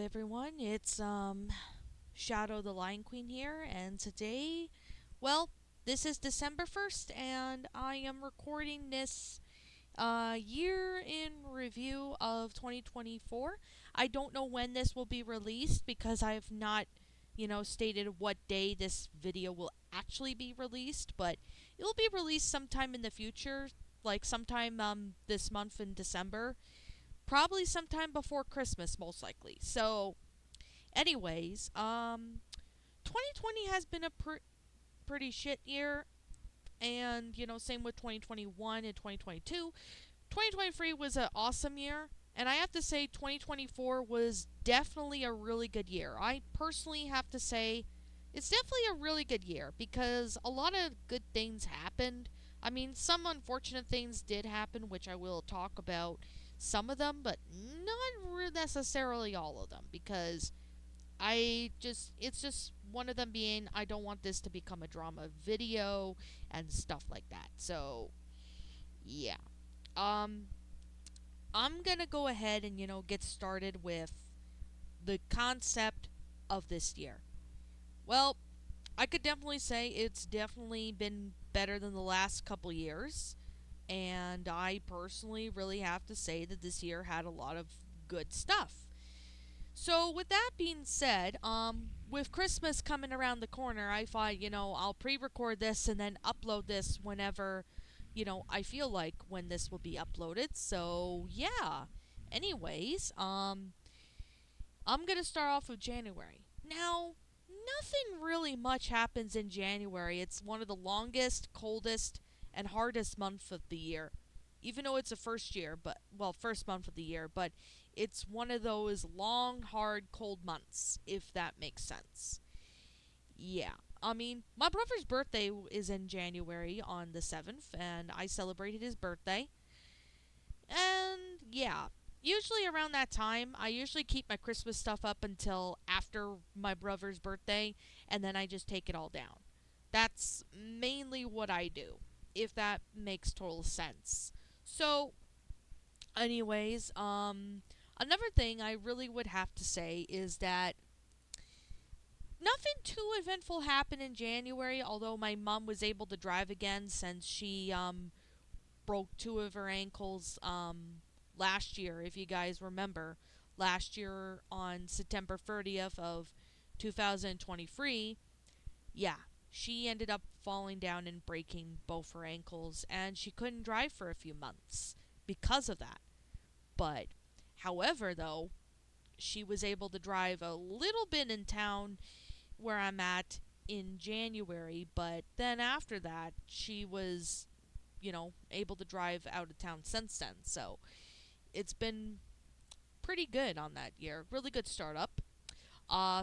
everyone. It's Shadow the Lion Queen here, and today, this is December 1st, and I am recording this year in review of 2024. I don't know when this will be released because I have not, stated what day this video will actually be released, but it will be released sometime in the future, like sometime this month in December. Probably sometime before Christmas, most likely. So, anyways, 2020 has been a pretty shit year, and same with 2021 and 2022. 2023 was an awesome year, and I have to say 2024 was definitely a really good year. I personally have to say it's definitely a really good year because a lot of good things happened. I mean, some unfortunate things did happen, which I will talk about some of them, but not necessarily all of them because it's just one of them being I don't want this to become a drama video and stuff like that. So, yeah. Um, I'm gonna go ahead and, get started with the concept of this year. Well, I could definitely say it's definitely been better than the last couple years. And I personally really have to say that this year had a lot of good stuff. So, with that being said, with Christmas coming around the corner, I thought, I'll pre record this and then upload this whenever, I feel like when this will be uploaded. So, yeah. Anyways, I'm going to start off with January. Now, nothing really much happens in January. It's one of the longest, coldest, and hardest months of the year. Even though it's the first month of the year, but it's one of those long, hard, cold months, if that makes sense. Yeah. I mean, my brother's birthday is in January on the 7th, and I celebrated his birthday. And yeah, usually around that time, I usually keep my Christmas stuff up until after my brother's birthday, and then I just take it all down. That's mainly what I do, if that makes total sense. So, anyways, another thing I really would have to say is that nothing too eventful happened in January, although my mom was able to drive again since she broke two of her ankles last year, if you guys remember. Last year on September 30th of 2023, yeah, she ended up falling down and breaking both her ankles, and she couldn't drive for a few months because of that. But, however, though, she was able to drive a little bit in town where I'm at in January, but then after that, she was, able to drive out of town since then. So it's been pretty good on that year. Really good startup.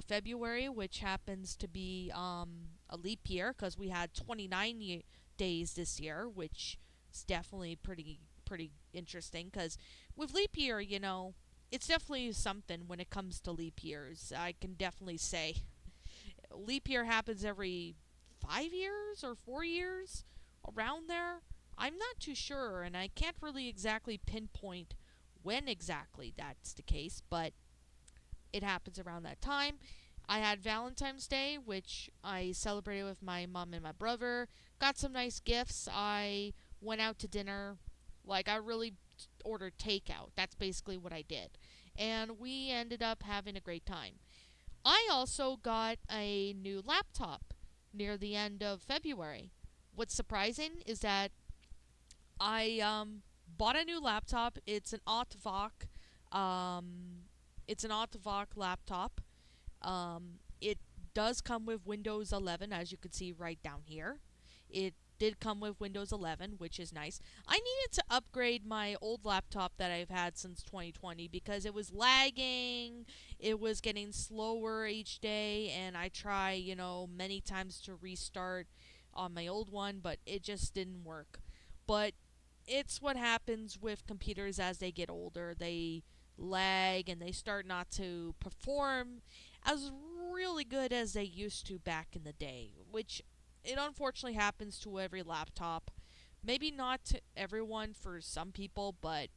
February, which happens to be a leap year because we had 29 days this year, which is definitely pretty interesting because with leap year, it's definitely something when it comes to leap years. I can definitely say leap year happens every 5 years or 4 years, around there. I'm not too sure, and I can't really exactly pinpoint when exactly that's the case, but it happens around that time. I had Valentine's Day, which I celebrated with my mom and my brother. Got some nice gifts. I went out to dinner. Like, I really ordered takeout. That's basically what I did. And we ended up having a great time. I also got a new laptop near the end of February. What's surprising is that I bought a new laptop. Um, it's an Autovoc laptop. It does come with Windows 11, as you can see right down here. It did come with Windows 11, which is nice. I needed to upgrade my old laptop that I've had since 2020 because it was lagging, it was getting slower each day, and I try, many times to restart on my old one, but it just didn't work. But it's what happens with computers as they get older. They lag and they start not to perform as really good as they used to back in the day, which it unfortunately happens to every laptop. Maybe not to everyone for some people, but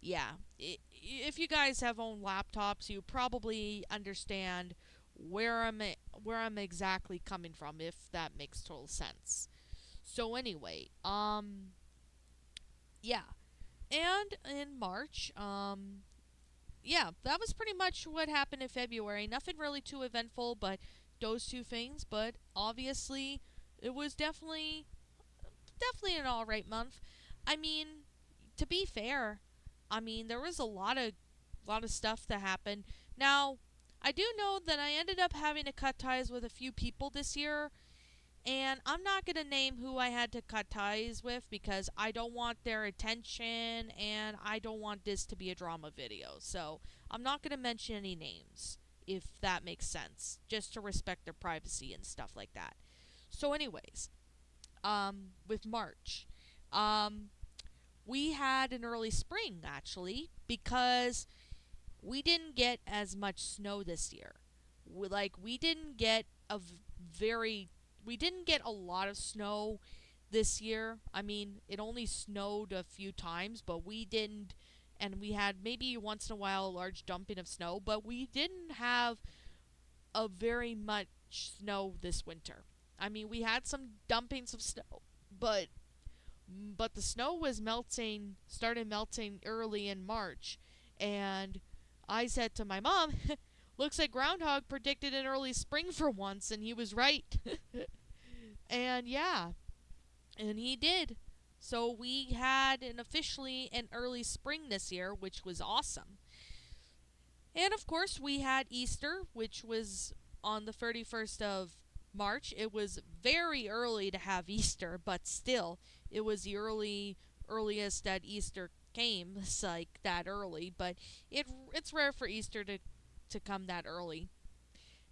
Yeah, if you guys have owned laptops, you probably understand where I'm exactly coming from, if that makes total sense. So anyway, yeah, and in March, yeah, that was pretty much what happened in February. Nothing really too eventful, but those two things. But obviously, it was definitely an all right month. I mean, to be fair, I mean there was a lot of stuff that happened. Now, I do know that I ended up having to cut ties with a few people this year, and I'm not going to name who I had to cut ties with because I don't want their attention and I don't want this to be a drama video. So, I'm not going to mention any names if that makes sense, just to respect their privacy and stuff like that. So anyways, with March. Um, we had an early spring actually because we didn't get as much snow this year. We didn't get very we didn't get a lot of snow this year. I mean, it only snowed a few times, but we didn't and we had maybe once in a while a large dumping of snow, but we didn't have a very much snow this winter. I mean, we had some dumpings of snow, but the snow was started melting early in March, and I said to my mom, "Looks like Groundhog predicted an early spring for once, and he was right." And yeah, and he did. So we had officially an early spring this year, which was awesome. And of course, we had Easter, which was on the 31st of March. It was very early to have Easter, but still, it was the earliest that Easter came. It's like that early, but it's rare for Easter to come that early.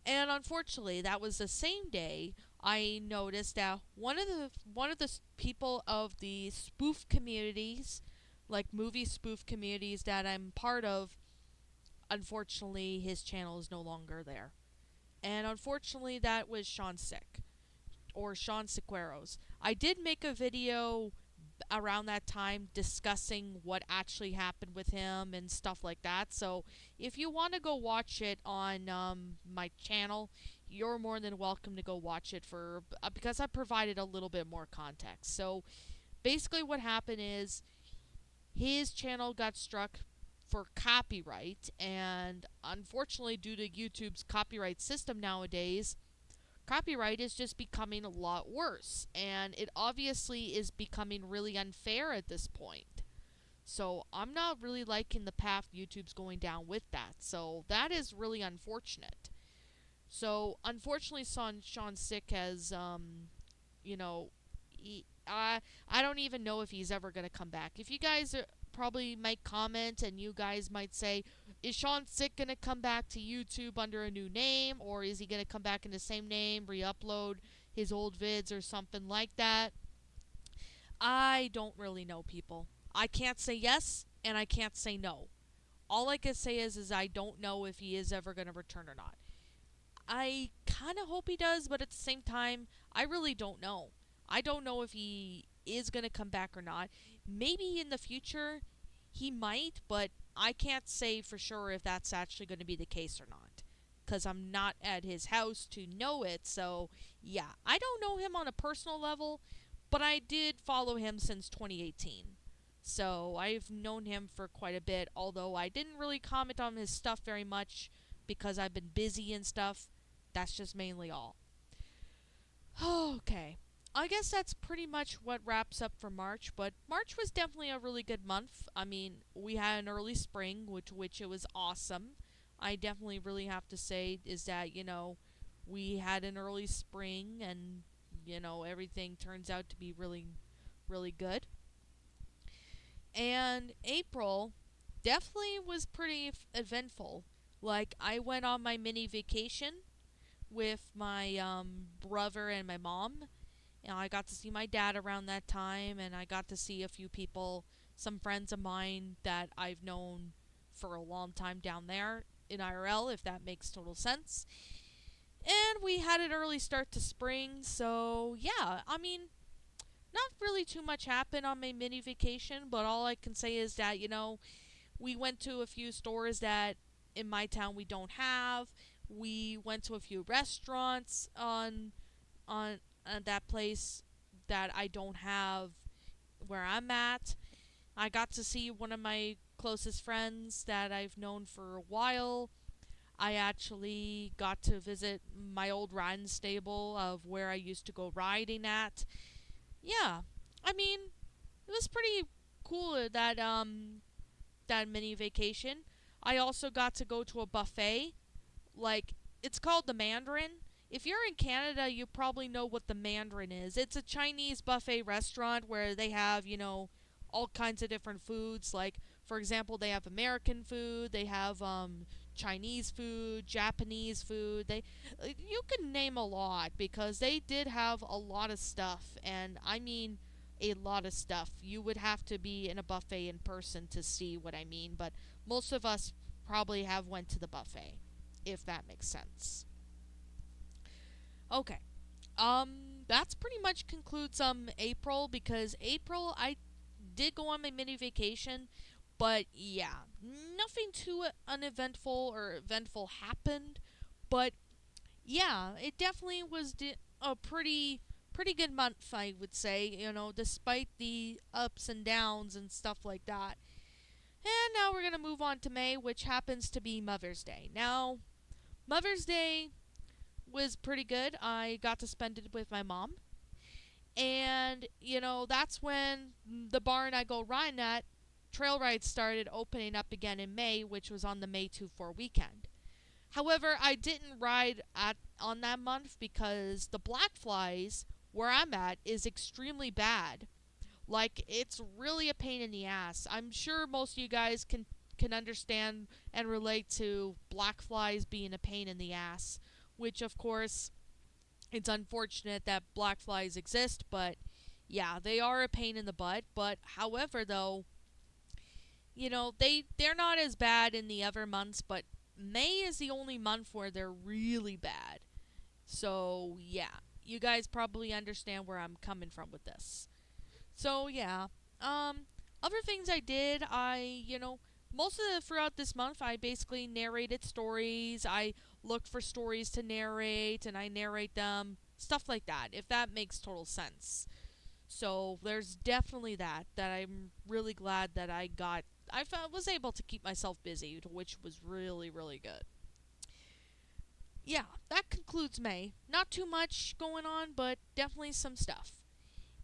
And unfortunately, that was the same day I noticed that one of the people of the spoof communities, like movie spoof communities that I'm part of, unfortunately, his channel is no longer there. And unfortunately, that was Sean Sick, or Sean Sequeros. I did make a video around that time discussing what actually happened with him and stuff like that. So if you want to go watch it on my channel, you're more than welcome to go watch it because I provided a little bit more context. So basically, what happened is his channel got struck for copyright, and unfortunately, due to YouTube's copyright system nowadays, copyright is just becoming a lot worse, and it obviously is becoming really unfair at this point. So I'm not really liking the path YouTube's going down with that. So that is really unfortunate. So unfortunately, Sean Sick has, you know, I don't even know if he's ever gonna come back. If you guys probably might comment and you guys might say, is Sean Sick gonna come back to YouTube under a new name, or is he gonna come back in the same name, re-upload his old vids or something like that? I don't really know, people. I can't say yes and I can't say no. All I can say is I don't know if he is ever gonna return or not. I kind of hope he does, but at the same time, I really don't know. I don't know if he is going to come back or not. Maybe in the future he might, but I can't say for sure if that's actually going to be the case or not. Because I'm not at his house to know it, so yeah. I don't know him on a personal level, but I did follow him since 2018. So I've known him for quite a bit, although I didn't really comment on his stuff very much because I've been busy and stuff. That's just mainly all. Okay. I guess that's pretty much what wraps up for March, but March was definitely a really good month. I mean, we had an early spring, which it was awesome. I definitely really have to say is that, we had an early spring and, everything turns out to be really, really good. And April definitely was pretty eventful. Like, I went on my mini vacation with my brother and my mom. And I got to see my dad around that time, and I got to see a few people, some friends of mine that I've known for a long time down there in IRL, if that makes total sense. And we had an early start to spring, so yeah, I mean, not really too much happened on my mini vacation, but all I can say is that, We went to a few stores that in my town we don't have. We went to a few restaurants on that place that I don't have where I'm at. I got to see one of my closest friends that I've known for a while. I actually got to visit my old riding stable of where I used to go riding at. Yeah, I mean, it was pretty cool that mini vacation. I also got to go to a buffet. Like, it's called the Mandarin. If you're in Canada, you probably know what the Mandarin is. It's a Chinese buffet restaurant where they have, all kinds of different foods. Like, for example, they have American food, they have Chinese food, Japanese food. You can name a lot because they did have a lot of stuff, and I mean a lot of stuff. You would have to be in a buffet in person to see what I mean, but most of us probably have went to the buffet, if that makes sense. Okay. That's pretty much concludes April, because April I did go on my mini vacation, but yeah, nothing too uneventful or eventful happened. But yeah, it definitely was a pretty good month, I would say. Despite the ups and downs and stuff like that. And now we're gonna move on to May, which happens to be Mother's Day. Now, Mother's Day was pretty good. I got to spend it with my mom. And, that's when the barn I go riding at, trail rides started opening up again in May, which was on the May 2-4 weekend. However, I didn't ride on that month because the black flies where I'm at is extremely bad. Like, it's really a pain in the ass. I'm sure most of you guys can understand and relate to black flies being a pain in the ass, which of course it's unfortunate that black flies exist, but yeah, they are a pain in the butt. But however, though, they're not as bad in the other months, but May is the only month where they're really bad. So, yeah, you guys probably understand where I'm coming from with this. So, yeah. Um Other things I did, most of throughout this month I basically narrated stories. I look for stories to narrate and I narrate them, stuff like that, if that makes total sense. So there's definitely that I'm really glad that was able to keep myself busy, which was really, really good. Yeah, that concludes May. Not too much going on, but definitely some stuff.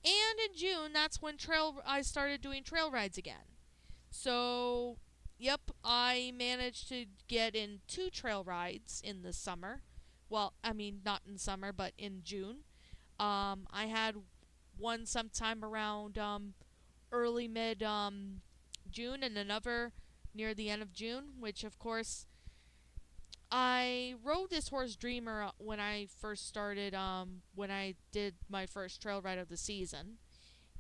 And in June, that's when trail I started doing trail rides again. So, yep, I managed to get in 2 trail rides in the summer. Well, I mean, not in summer, but in June. I had one sometime around early mid June, and another near the end of June, which of course I rode this horse Dreamer when I first started, when I did my first trail ride of the season.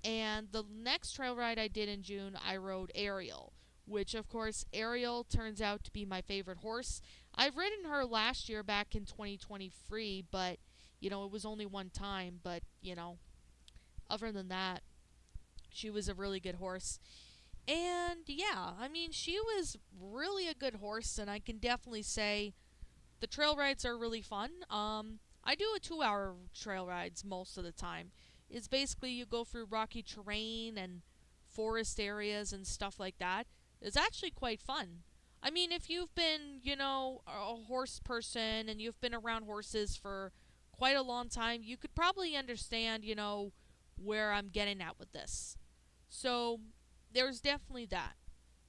And the next trail ride I did in June, I rode Ariel, which of course, Ariel turns out to be my favorite horse. I've ridden her last year back in 2023, but, it was only one time. But, other than that, she was a really good horse. And yeah, I mean, she was really a good horse, and I can definitely say the trail rides are really fun. I do a 2 hour trail rides most of the time. It's basically you go through rocky terrain and forest areas and stuff like that. It's actually quite fun. I mean, if you've been, a horse person and you've been around horses for quite a long time, you could probably understand, where I'm getting at with this. So, there's definitely that.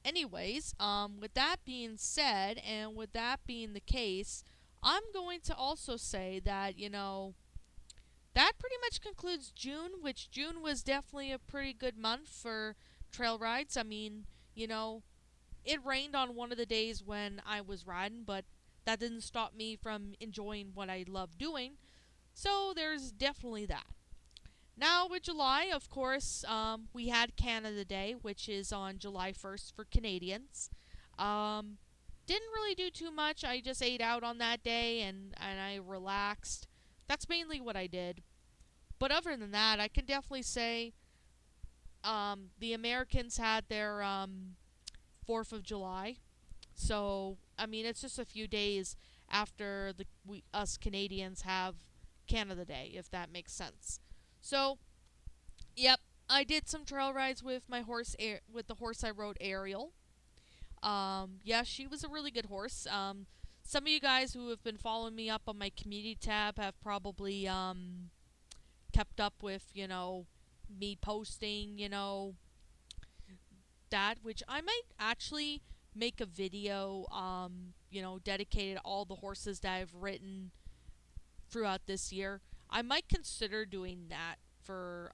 Anyways, with that being said, and with that being the case, I'm going to also say that, that pretty much concludes June, which June was definitely a pretty good month for trail rides. I mean, it rained on one of the days when I was riding, but that didn't stop me from enjoying what I love doing. So there's definitely that. Now, with July, of course, we had Canada Day, which is on July 1st for Canadians. Um, didn't really do too much. I just ate out on that day and I relaxed. That's mainly what I did. But other than that, I can definitely say the Americans had their 4th of July. So, I mean, it's just a few days after us Canadians have Canada Day, if that makes sense. So, yep, I did some trail rides with my with the horse I rode, Ariel. Yeah, she was a really good horse. Some of you guys who have been following me up on my community tab have probably kept up with, me posting, that, which I might actually make a video, dedicated to all the horses that I've ridden throughout this year. I might consider doing that for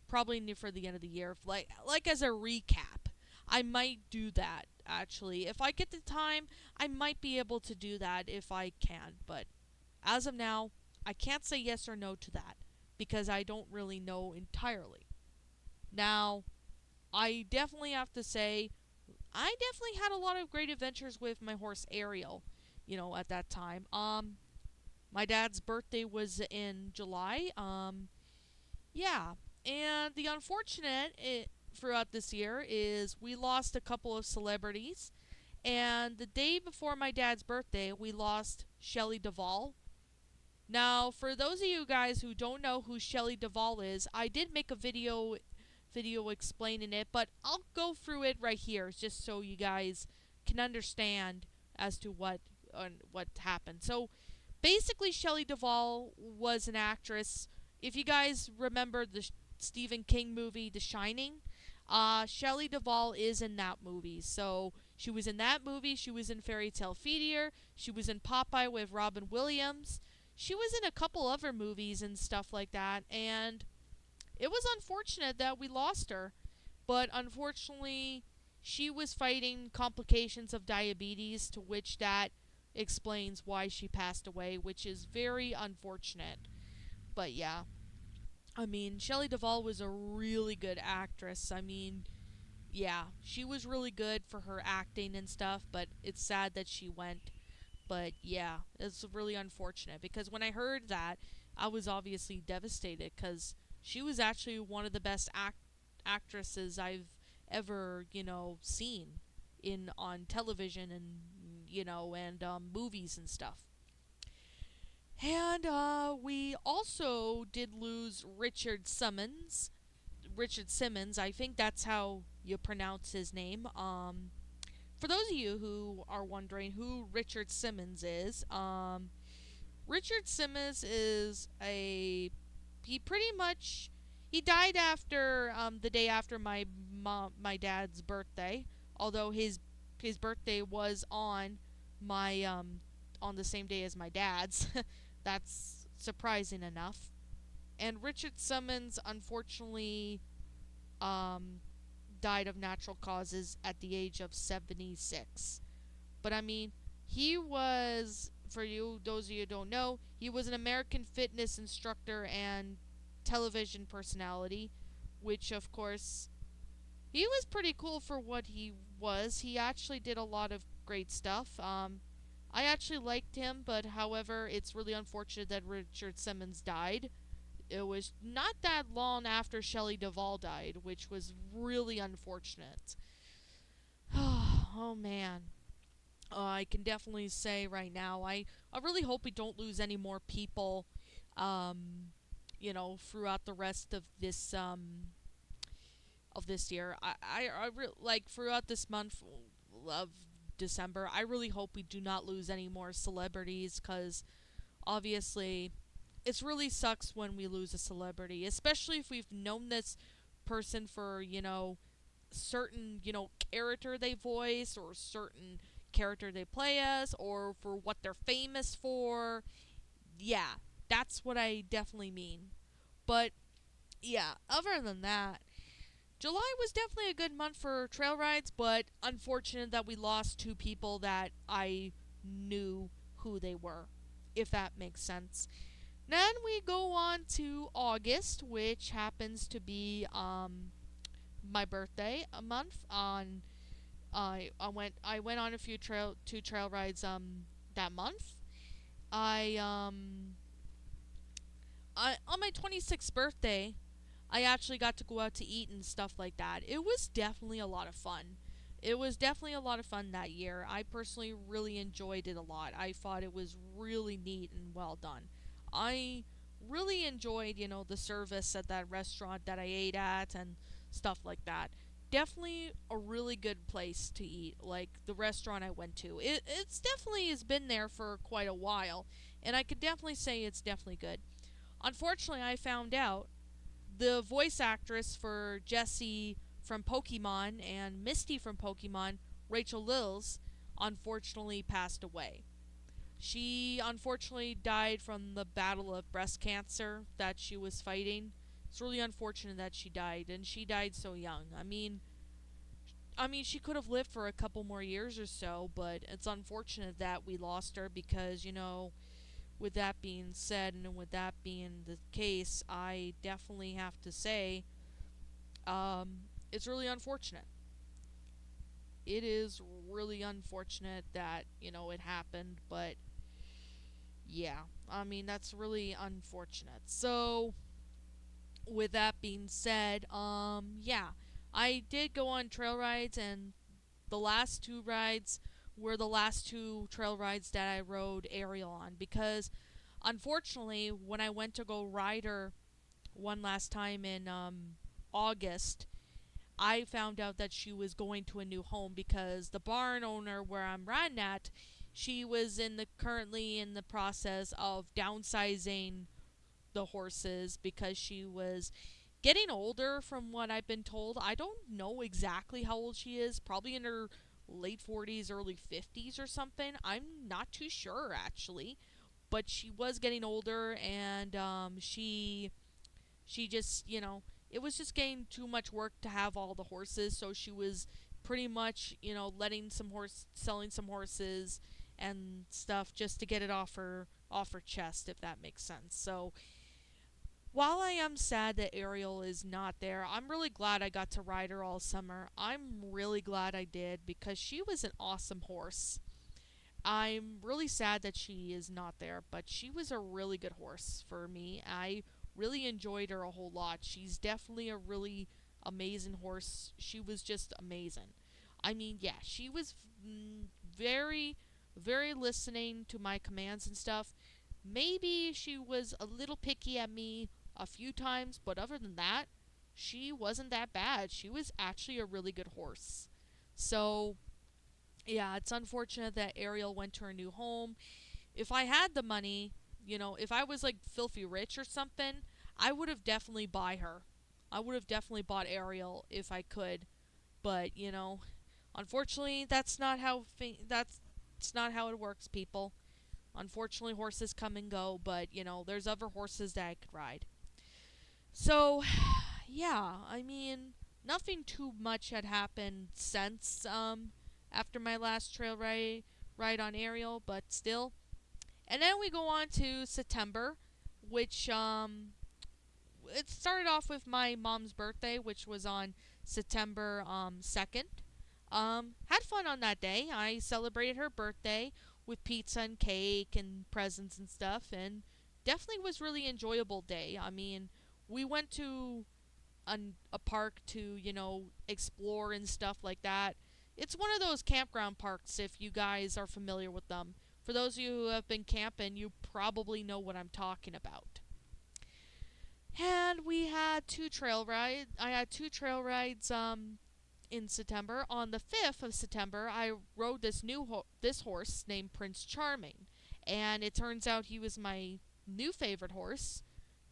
probably for the end of the year, like as a recap. I might do that actually. If I get the time, I might be able to do that if I can, but as of now, I can't say yes or no to that because I don't really know entirely. Now, I definitely have to say I definitely had a lot of great adventures with my horse Ariel, at that time. My dad's birthday was in July. Yeah. And the throughout this year is we lost a couple of celebrities. And the day before my dad's birthday, we lost Shelley Duvall. Now, for those of you guys who don't know who Shelley Duvall is, I did make a video explaining it, but I'll go through it right here just so you guys can understand as to what happened. So, basically, Shelley Duvall was an actress. If you guys remember the Stephen King movie, The Shining, Shelley Duvall is in that movie. So she was in that movie. She was in Fairy Tale Feeder. She was in Popeye with Robin Williams. She was in a couple other movies and stuff like that. And it was unfortunate that we lost her. But unfortunately, she was fighting complications of diabetes, to which that explains why she passed away, which is very unfortunate. But yeah, I mean, Shelley Duvall was a really good actress. I mean, yeah, she was really good for her acting and stuff, but it's sad that she went. But yeah, it's really unfortunate because when I heard that, I was obviously devastated because she was actually one of the best actresses I've ever, seen in on television and movies and stuff. And we also did lose Richard Simmons. Richard Simmons, I think that's how you pronounce his name. For those of you who are wondering who Richard Simmons is, Richard Simmons is he pretty much he died after the day after my dad's birthday. Although his birthday was my on the same day as my dad's. That's surprising enough. And Richard Simmons unfortunately um, died of natural causes at the age of 76. But I mean, he was, for you, those of you who don't know, he was an American fitness instructor and television personality, which of course, he was pretty cool for what he was. He actually did a lot of great stuff. I actually liked him, but however, it's really unfortunate that Richard Simmons died. It was not that long after Shelley Duvall died, which was really unfortunate. Oh man. I can definitely say right now, I really hope we don't lose any more people, throughout the rest of this year. Like throughout this month of December, I really hope we do not lose any more celebrities because obviously it really sucks when we lose a celebrity, especially if we've known this person for, certain, character they voice or certain character they play as or for what they're famous for. Yeah, that's what I definitely mean. But yeah, other than that, July was definitely a good month for trail rides, but unfortunate that we lost two people that I knew who they were, if that makes sense. Then we go on to August, which happens to be my birthday a month. I went on a few two trail rides that month. I on my 26th birthday, I actually got to go out to eat and stuff like that. It was definitely a lot of fun. It was definitely a lot of fun that year. I personally really enjoyed it a lot. I thought it was really neat and well done. I really enjoyed, the service at that restaurant that I ate at and stuff like that. Definitely a really good place to eat, like the restaurant I went to. It's definitely has been there for quite a while, and I could definitely say it's definitely good. Unfortunately, I found out the voice actress for Jessie from Pokemon and Misty from Pokemon, Rachel Lills, unfortunately passed away. She unfortunately died from the battle of breast cancer that she was fighting. It's really unfortunate that she died, and she died so young. I mean, she could have lived for a couple more years or so, but it's unfortunate that we lost her because, with that being said, and with that being the case, I definitely have to say, it's really unfortunate. It is really unfortunate that, it happened, but yeah, I mean, that's really unfortunate. So, with that being said, yeah, I did go on trail rides, and the last two rides were the last two trail rides that I rode Ariel on because unfortunately, when I went to go ride her one last time in August, I found out that she was going to a new home because the barn owner where I'm riding at, she was currently in the process of downsizing the horses because she was getting older from what I've been told. I don't know exactly how old she is, probably in her late 40s, early 50s or something. I'm not too sure actually, but she was getting older and she just, it was just getting too much work to have all the horses, so she was pretty much, letting selling some horses and stuff just to get it off her chest, if that makes sense. So while I am sad that Ariel is not there, I'm really glad I got to ride her all summer. I'm really glad I did because she was an awesome horse. I'm really sad that she is not there, but she was a really good horse for me. I really enjoyed her a whole lot. She's definitely a really amazing horse. She was just amazing. I mean, yeah, she was very, very listening to my commands and stuff. Maybe she was a little picky at me a few times, but other than that, she wasn't that bad. She was actually a really good horse. So, yeah, it's unfortunate that Ariel went to her new home. If I had the money, if I was like filthy rich or something, I would have definitely buy her. I would have definitely bought Ariel if I could, but unfortunately, that's not how it works, people. Unfortunately, horses come and go, but there's other horses that I could ride. So, yeah, I mean, nothing too much had happened since after my last trail ride on Ariel, but still. And then we go on to September, which it started off with my mom's birthday, which was on September 2nd. Had fun on that day. I celebrated her birthday with pizza and cake and presents and stuff, and definitely was really enjoyable day. I mean, we went to a park to explore and stuff like that. It's one of those campground parks if you guys are familiar with them. For those of you who have been camping, you probably know what I'm talking about. And we had two trail rides. I had two trail rides in September. On the 5th of September, I rode this horse named Prince Charming, and it turns out he was my new favorite horse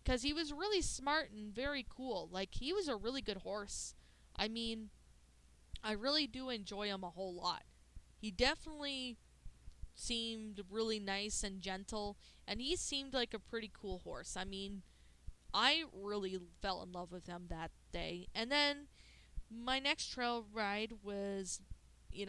because he was really smart and very cool. Like, he was a really good horse. I mean, I really do enjoy him a whole lot. He definitely seemed really nice and gentle, and he seemed like a pretty cool horse. I mean, I really fell in love with him that day. And then my next trail ride was,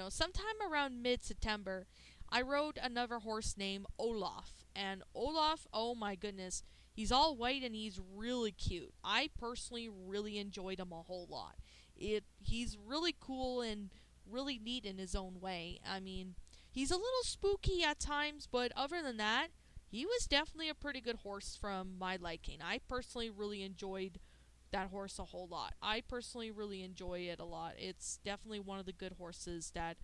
sometime around mid September. I rode another horse named Olaf. And Olaf, oh my goodness, he's all white and he's really cute. I personally really enjoyed him a whole lot. He's really cool and really neat in his own way. I mean, he's a little spooky at times, but other than that, he was definitely a pretty good horse from my liking. I personally really enjoyed that horse a whole lot. I personally really enjoy it a lot. It's definitely one of the good horses that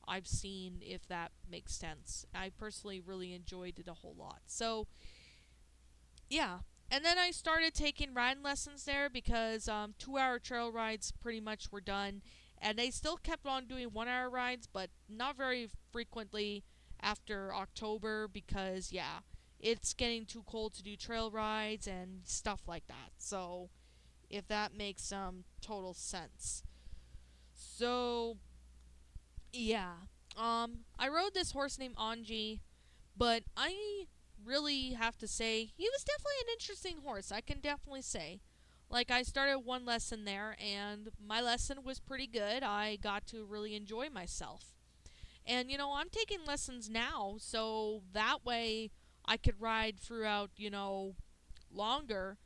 I've seen, if that makes sense. I personally really enjoyed it a whole lot. So, yeah. And then I started taking riding lessons there because 2 hour trail rides pretty much were done. And they still kept on doing 1 hour rides, but not very frequently after October because, yeah, it's getting too cold to do trail rides and stuff like that. So, if that makes some total sense. So, yeah. I rode this horse named Anji, but I really have to say he was definitely an interesting horse. I can definitely say. Like, I started one lesson there, and my lesson was pretty good. I got to really enjoy myself. And, I'm taking lessons now, so that way I could ride throughout, longer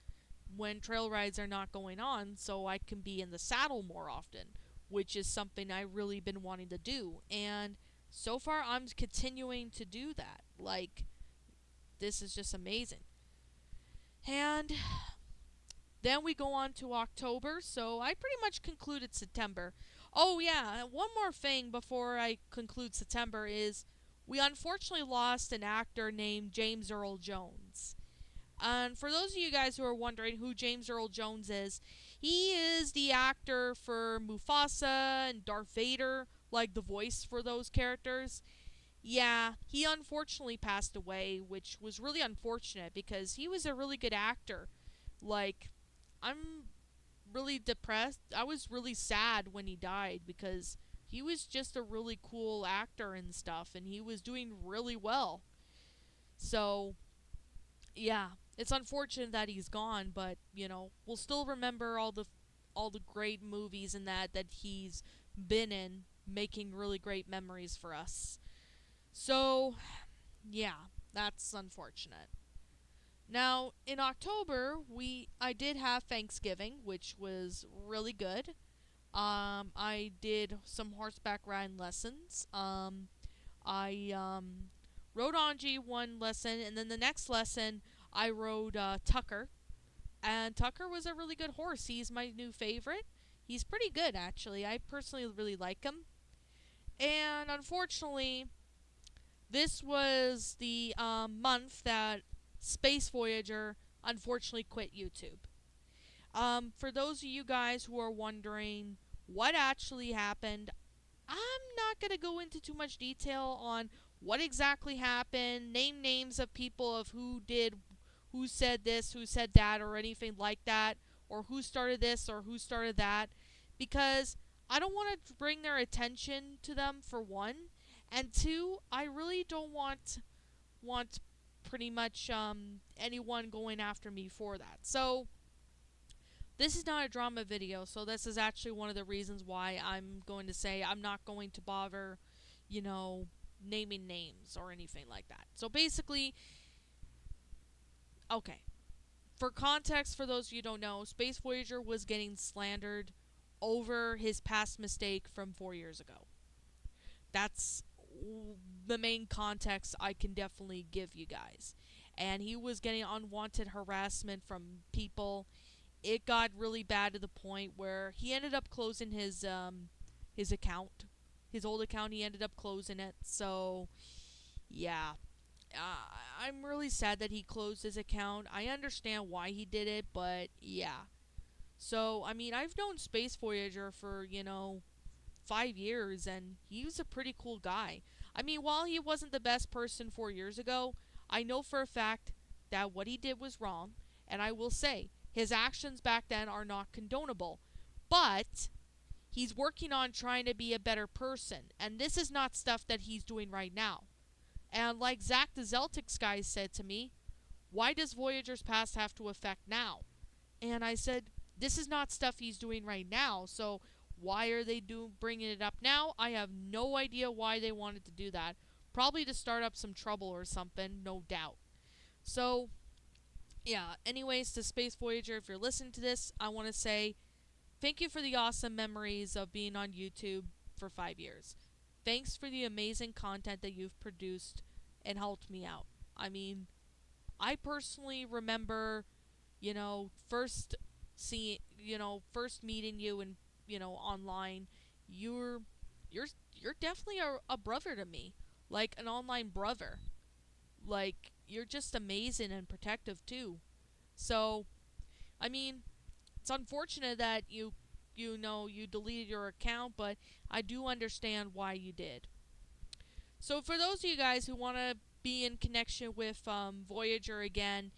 when trail rides are not going on, so I can be in the saddle more often, which is something I really been wanting to do. And so far, I'm continuing to do that. Like, this is just amazing. And then we go on to October, so I pretty much concluded September. Oh, yeah, one more thing before I conclude September is we unfortunately lost an actor named James Earl Jones. And for those of you guys who are wondering who James Earl Jones is, he is the actor for Mufasa and Darth Vader, like the voice for those characters. Yeah, he unfortunately passed away, which was really unfortunate because he was a really good actor. Like, I'm really depressed. I was really sad when he died because he was just a really cool actor and stuff, and he was doing really well. So, yeah, it's unfortunate that he's gone, but we'll still remember all the great movies and that he's been in, making really great memories for us. So, yeah, that's unfortunate. Now, in October, I did have Thanksgiving, which was really good. I did some horseback riding lessons. I rode Anji one lesson, and then the next lesson I rode Tucker. And Tucker was a really good horse. He's my new favorite. He's pretty good, actually. I personally really like him. And unfortunately, this was the month that Space Voyager unfortunately quit YouTube. For those of you guys who are wondering what actually happened, I'm not going to go into too much detail on what exactly happened, name names of people of who said this, who said that, or anything like that, or who started this or who started that, because I don't want to bring their attention to them, for one, and two, I really don't want pretty much anyone going after me for that. So this is not a drama video, so this is actually one of the reasons why I'm going to say I'm not going to bother, you know, naming names or anything like that. So basically, okay. For context, for those of you who don't know, Space Voyager was getting slandered over his past mistake from 4 years ago. That's the main context I can definitely give you guys. And he was getting unwanted harassment from people. It got really bad to the point where he ended up closing his account, his old account. He ended up closing it. So yeah, I'm really sad that he closed his account. I understand why he did it, but yeah. So I mean, I've known Space Voyager for 5 years, and he was a pretty cool guy. I mean, while he wasn't the best person 4 years ago, I know for a fact that what he did was wrong, and I will say his actions back then are not condonable. But he's working on trying to be a better person, and this is not stuff that he's doing right now. And like Zach the Zeltics guy said to me, why does Voyager's past have to affect now? And I said, this is not stuff he's doing right now, so why are they bringing it up now? I have no idea why they wanted to do that. Probably to start up some trouble or something, no doubt. So, yeah, anyways, to Space Voyager, if you're listening to this, I want to say thank you for the awesome memories of being on YouTube for 5 years. Thanks for the amazing content that you've produced and helped me out. I mean, I personally remember, first first meeting you and online, you're you're you're definitely a brother to me, like an online brother. Like you're just amazing and protective too. So, I mean, it's unfortunate that you deleted your account, but I do understand why you did. So for those of you guys who want to be in connection with Voyager again,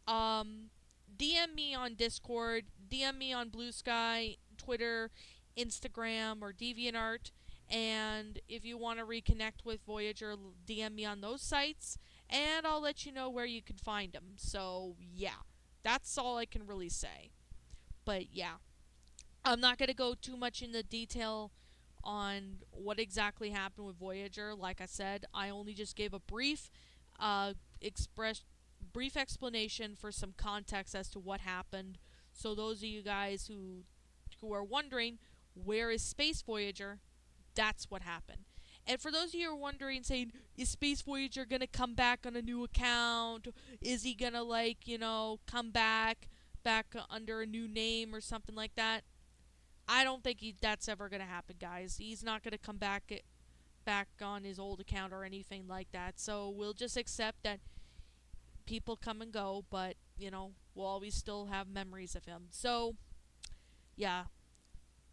um, DM me on Discord, DM me on Blue Sky, Twitter, Instagram, or DeviantArt. And if you want to reconnect with Voyager, DM me on those sites, and I'll let you know where you can find them. So, yeah, that's all I can really say. But, yeah, I'm not going to go too much into detail on what exactly happened with Voyager. Like I said, I only just gave a uh, express, brief explanation for some context as to what happened. So those of you guys who are wondering where is Space Voyager, that's what happened. And for those of you who are wondering, saying, is Space Voyager gonna come back on a new account? Is he gonna come back under a new name or something like that? I don't think that's ever gonna happen, guys. He's not gonna come back on his old account or anything like that. So we'll just accept that people come and go, but we'll always still have memories of him. So yeah.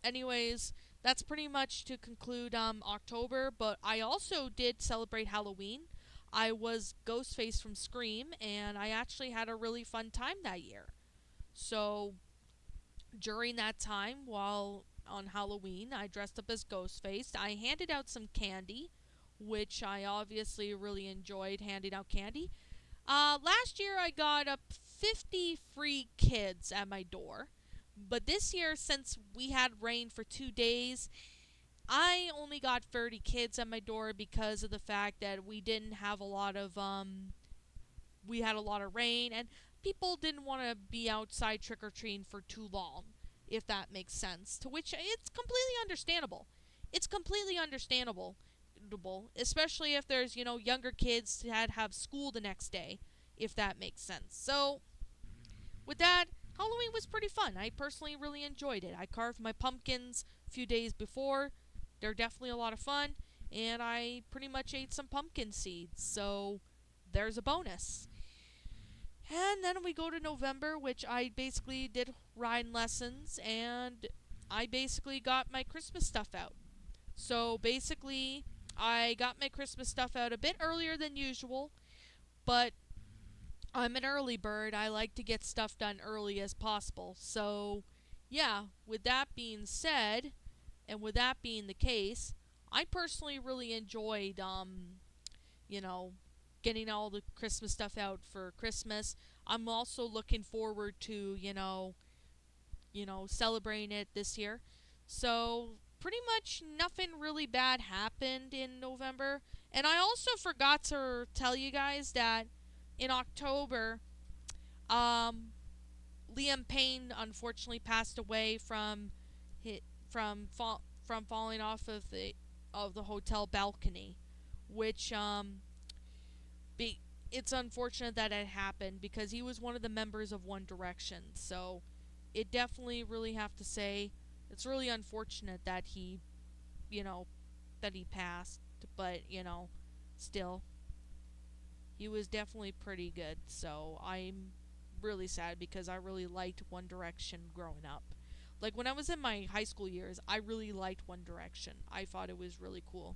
Anyways, that's pretty much to conclude October. But I also did celebrate Halloween. I was Ghostface from Scream, and I actually had a really fun time that year. So during that time, while on Halloween, I dressed up as Ghostface. I handed out some candy, which I obviously really enjoyed handing out candy. Last year I got up 50 free kids at my door. But this year, since we had rain for 2 days, I only got 30 kids at my door because of the fact that we had a lot of rain, and people didn't want to be outside trick or treating for too long, if that makes sense. To which it's completely understandable. It's completely understandable, especially if there's younger kids that have school the next day, if that makes sense. So with that, Halloween was pretty fun. I personally really enjoyed it. I carved my pumpkins a few days before. They're definitely a lot of fun, and I pretty much ate some pumpkin seeds. So there's a bonus. And then we go to November, which I basically did riding lessons, and I basically got my Christmas stuff out. So basically, I got my Christmas stuff out a bit earlier than usual, but I'm an early bird. I like to get stuff done early as possible. So, yeah, with that being said, and with that being the case, I personally really enjoyed, you know, getting all the Christmas stuff out for Christmas. I'm also looking forward to, celebrating it this year. So, pretty much nothing really bad happened in November. And I also forgot to tell you guys that in October, um, Liam Payne unfortunately passed away hit from falling off of the hotel balcony, which be it's unfortunate that it happened because he was one of the members of One Direction. So it definitely really have to say it's really unfortunate that you know, he passed, but still he was definitely pretty good. So I'm really sad because I really liked One Direction growing up. Like when I was in my high school years, I really liked One Direction. I thought it was really cool.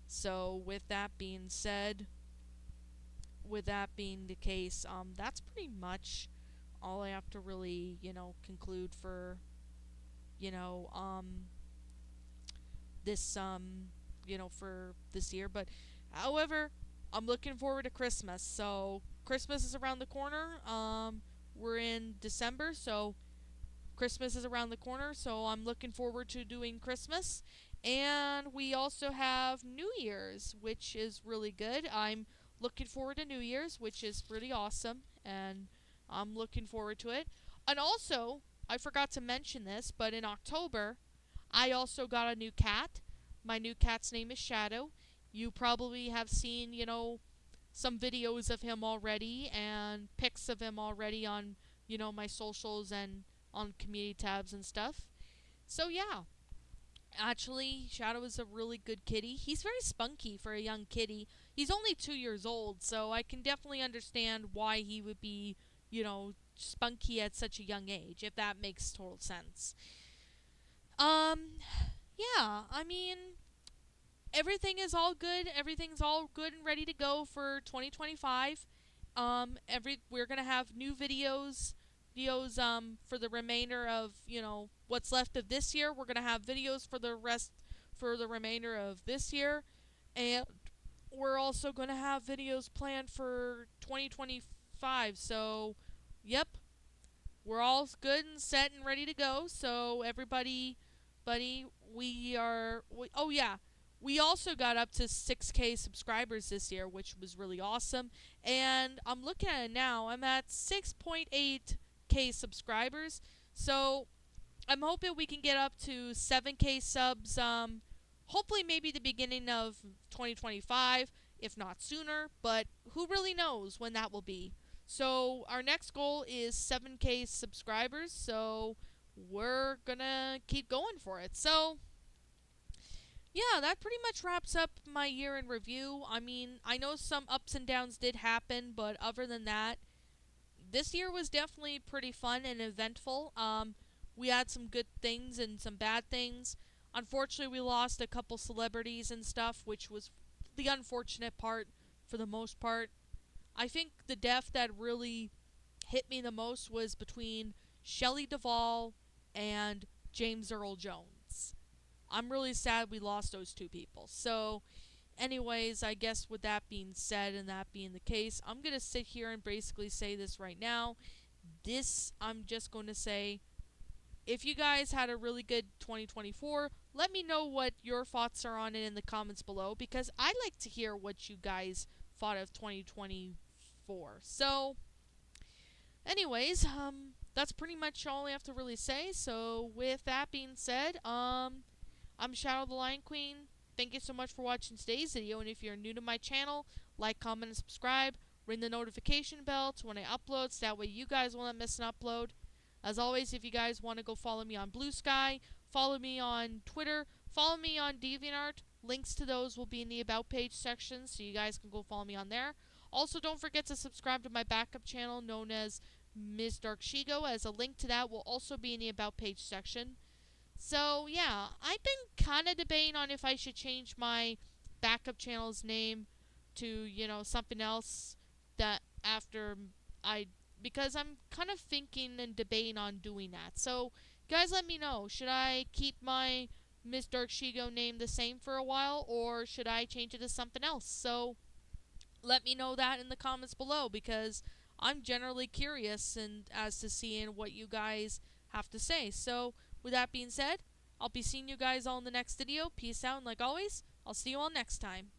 So with that being said, with that being the case, that's pretty much all I have to really, conclude for, you know, this, for this year. But, however, I'm looking forward to Christmas. So Christmas is around the corner. We're in December, so Christmas is around the corner. So I'm looking forward to doing Christmas. And we also have New Year's, which is really good. I'm looking forward to New Year's, which is pretty awesome, and I'm looking forward to it. And also, I forgot to mention this, but in October, I also got a new cat. My new cat's name is Shadow. You probably have seen, some videos of him already and pics of him already on, my socials and on community tabs and stuff. So yeah, actually, Shadow is a really good kitty. He's very spunky for a young kitty. He's only 2 years old, so I can definitely understand why he would be, spunky at such a young age, if that makes total sense. Um, yeah, I mean, everything is all good. Everything's all good and ready to go for 2025. We're gonna have new videos for the remainder of what's left of this year. We're gonna have videos for the remainder of this year, and we're also gonna have videos planned for 2025. So, yep, we're all good and set and ready to go. So everybody, buddy, oh yeah, we also got up to 6K subscribers this year, which was really awesome. And I'm looking at it now. I'm at 6.8K subscribers. So I'm hoping we can get up to 7K subs. Hopefully maybe the beginning of 2025, if not sooner. But who really knows when that will be? So our next goal is 7K subscribers. So we're gonna keep going for it. So yeah, that pretty much wraps up my year in review. I mean, I know some ups and downs did happen, but other than that, this year was definitely pretty fun and eventful. We had some good things and some bad things. Unfortunately, we lost a couple celebrities and stuff, which was the unfortunate part for the most part. I think the death that really hit me the most was between Shelley Duvall and James Earl Jones. I'm really sad we lost those two people. So, anyways, I guess with that being said and that being the case, I'm going to sit here and basically say this right now. I'm just going to say, if you guys had a really good 2024, let me know what your thoughts are on it in the comments below, because I'd like to hear what you guys thought of 2024. So, anyways, that's pretty much all I have to really say. So, with that being said, I'm Shadow the Lion Queen. Thank you so much for watching today's video, and if you're new to my channel, like, comment, and subscribe. Ring the notification bell to when I upload, so that way you guys won't miss an upload. As always, if you guys want to go follow me on Blue Sky, follow me on Twitter, follow me on DeviantArt. Links to those will be in the About page section, so you guys can go follow me on there. Also, don't forget to subscribe to my backup channel known as Ms. Dark Shigo, as a link to that will also be in the About page section. So, yeah, I've been kind of debating on if I should change my backup channel's name to, something else that after I, because I'm kind of thinking and debating on doing that. So, guys, let me know. Should I keep my Miss Dark Shigo name the same for a while, or should I change it to something else? So, let me know that in the comments below, because I'm generally curious and as to seeing what you guys have to say. So, with that being said, I'll be seeing you guys all in the next video. Peace out, and like always, I'll see you all next time.